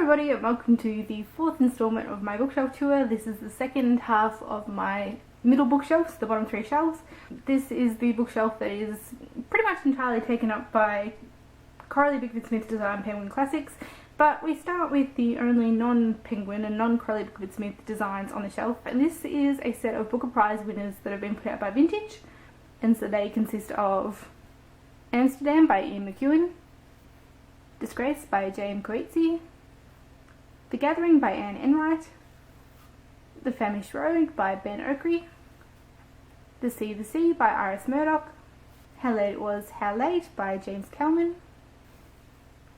everybody and welcome to the fourth installment of my bookshelf tour. This is the second half of my middle bookshelves, the bottom three shelves. This is the bookshelf that is pretty much entirely taken up by Bickford-Smith design Penguin classics, but we start with the only non-Penguin and non-Bickford-Smith designs on the shelf, and this is a set of Booker Prize winners that have been put out by Vintage, and so they consist of Amsterdam by Ian McEwan, Disgrace by J.M. Coetzee, The Gathering by Anne Enright, The Famished Rogue by Ben Okri, The Sea by Iris Murdoch, How Late It Was, How Late by James Kelman,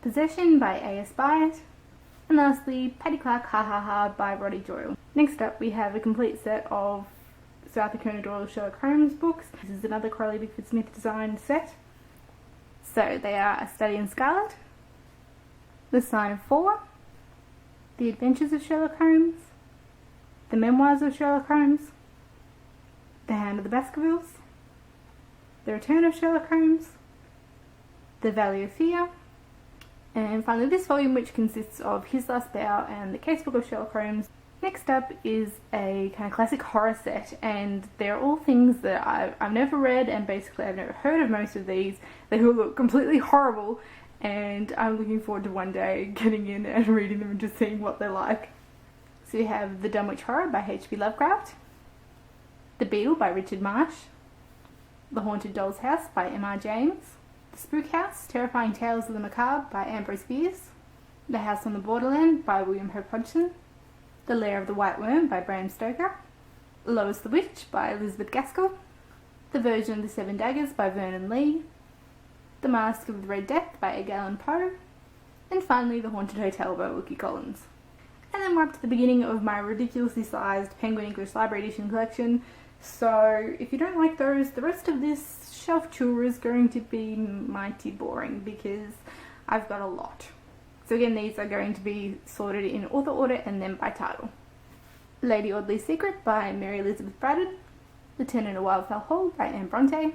Possession by A.S. Byatt, and lastly Paddy Clark Ha Ha Ha by Roddy Doyle. Next up we have a complete set of Sir Arthur Conan Doyle Sherlock Holmes books. This is another Bickford-Smith designed set. So they are A Study in Scarlet, The Sign of Four, The Adventures of Sherlock Holmes, The Memoirs of Sherlock Holmes, The Hound of the Baskervilles, The Return of Sherlock Holmes, The Valley of Fear, and finally this volume, which consists of His Last Bow and The Casebook of Sherlock Holmes. Next up is a kind of classic horror set, and they're all things that I've never read, and basically I've never heard of most of these. They all look completely horrible, and I'm looking forward to one day getting in and reading them and just seeing what they're like. So we have The Dunwich Horror by H.P. Lovecraft, The Beetle by Richard Marsh, The Haunted Doll's House by M.R. James, The Spook House, Terrifying Tales of the Macabre by Ambrose Bierce, The House on the Borderland by William Hope Hodgson, The Lair of the White Worm by Bram Stoker, Lois the Witch by Elizabeth Gaskell, The Version of the Seven Daggers by Vernon Lee, The Mask of the Red Death by Edgar Allan Poe, and finally The Haunted Hotel by Wilkie Collins. And then we're up to the beginning of my ridiculously sized Penguin English Library Edition collection, so if you don't like those, the rest of this shelf tour is going to be mighty boring because I've got a lot. So again, these are going to be sorted in author order and then by title. Lady Audley's Secret by Mary Elizabeth Braddon, The Tenant of Wildfell Hall by Anne Bronte,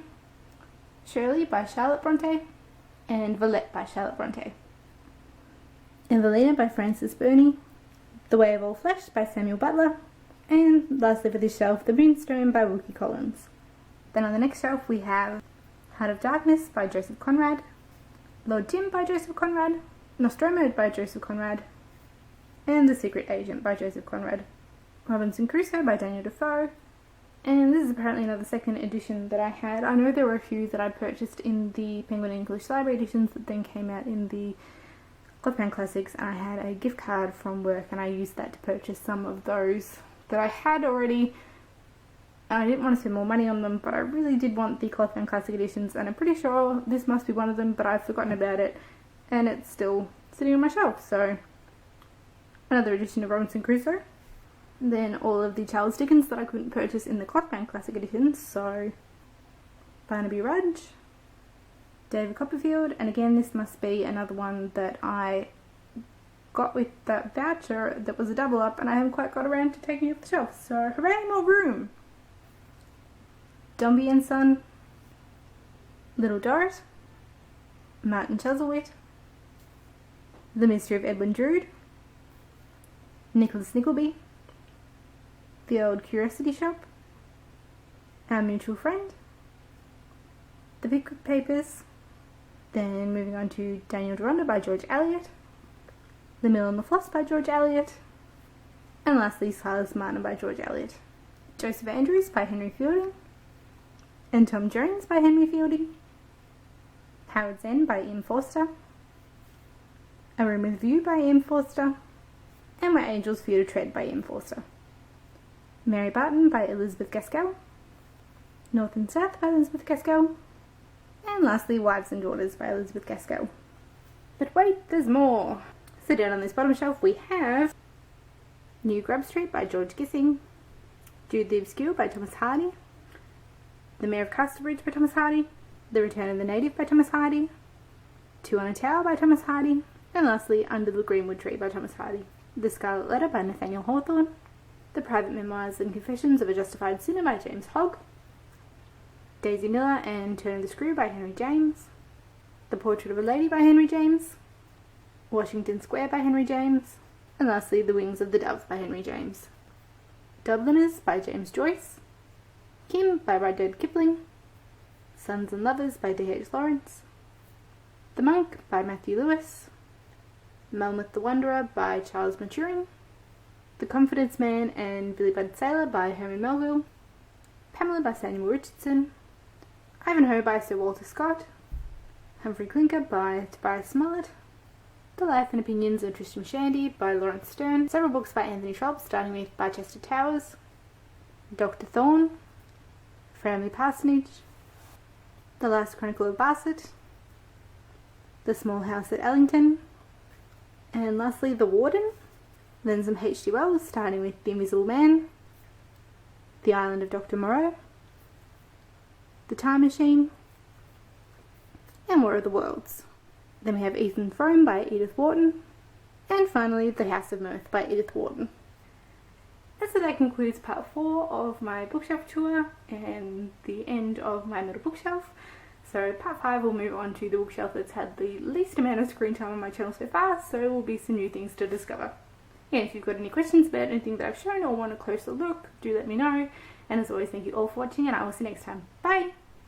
Shirley by Charlotte Bronte, and Villette by Charlotte Bronte. Evelina by Frances Burney, The Way of All Flesh by Samuel Butler, and lastly for this shelf, The Moonstone by Wilkie Collins. Then on the next shelf we have Heart of Darkness by Joseph Conrad, Lord Tim by Joseph Conrad, Nostromo by Joseph Conrad, and The Secret Agent by Joseph Conrad, Robinson Crusoe by Daniel Defoe, and this is apparently another second edition that I had. I know there were a few that I purchased in the Penguin English Library editions that then came out in the Clothman Classics, and I had a gift card from work and I used that to purchase some of those that I had already. I didn't want to spend more money on them, but I really did want the Clothman Classic editions, and I'm pretty sure this must be one of them, but I've forgotten about it and it's still sitting on my shelf. So another edition of Robinson Crusoe, and then all of the Charles Dickens that I couldn't purchase in the Clothman Classic editions, so Barnaby Rudge, David Copperfield, and again this must be another one that I got with that voucher that was a double up and I haven't quite got around to taking it off the shelf, so hooray, more room. Dombey and Son, Little Dorrit, Martin Chuzzlewit, The Mystery of Edwin Drood, Nicholas Nickleby, The Old Curiosity Shop, Our Mutual Friend, The Pickwick Papers, then moving on to Daniel Deronda by George Eliot, The Mill and the Floss by George Eliot, and lastly Silas Martin by George Eliot. Joseph Andrews by Henry Fielding, and Tom Jones by Henry Fielding, Howard's End by Ian Forster, A Room with View by Ian Forster, and Where Angels Fear to Tread by Ian Forster. Mary Barton by Elizabeth Gaskell, North and South by Elizabeth Gaskell, and lastly Wives and Daughters by Elizabeth Gaskell. But wait, there's more! So down on this bottom shelf we have New Grub Street by George Gissing, Jude the Obscure by Thomas Hardy, The Mayor of Casterbridge by Thomas Hardy, The Return of the Native by Thomas Hardy, Two on a Tower by Thomas Hardy, and lastly Under the Greenwood Tree by Thomas Hardy. The Scarlet Letter by Nathaniel Hawthorne, The Private Memoirs and Confessions of a Justified Sinner by James Hogg, Daisy Miller and Turn of the Screw by Henry James, The Portrait of a Lady by Henry James, Washington Square by Henry James, and lastly The Wings of the Dove by Henry James. Dubliners by James Joyce, Kim by Rudyard Kipling, Sons and Lovers by D.H. Lawrence, The Monk by Matthew Lewis, Melmoth the Wanderer by Charles Maturin, The Confidence Man and Billy Budd Sailor by Herman Melville, Pamela by Samuel Richardson, Ivanhoe by Sir Walter Scott, Humphrey Clinker by Tobias Smollett, The Life and Opinions of Tristram Shandy by Lawrence Sterne, several books by Anthony Trollope, starting with Barchester Towers, Dr. Thorne, Framley Parsonage, The Last Chronicle of Barset, The Small House at Ellington, and lastly The Warden, then some H.G. Wells, starting with The Invisible Man, The Island of Dr. Moreau, The Time Machine, and War of the Worlds. Then we have Ethan Frome by Edith Wharton, and finally The House of Mirth by Edith Wharton. And so that concludes part 4 of my bookshelf tour and the end of my middle bookshelf. So part 5 will move on to the bookshelf that's had the least amount of screen time on my channel so far, so there will be some new things to discover. Yeah, if you've got any questions about anything that I've shown or want a closer look, do let me know. And as always, thank you all for watching, and I will see you next time. Bye!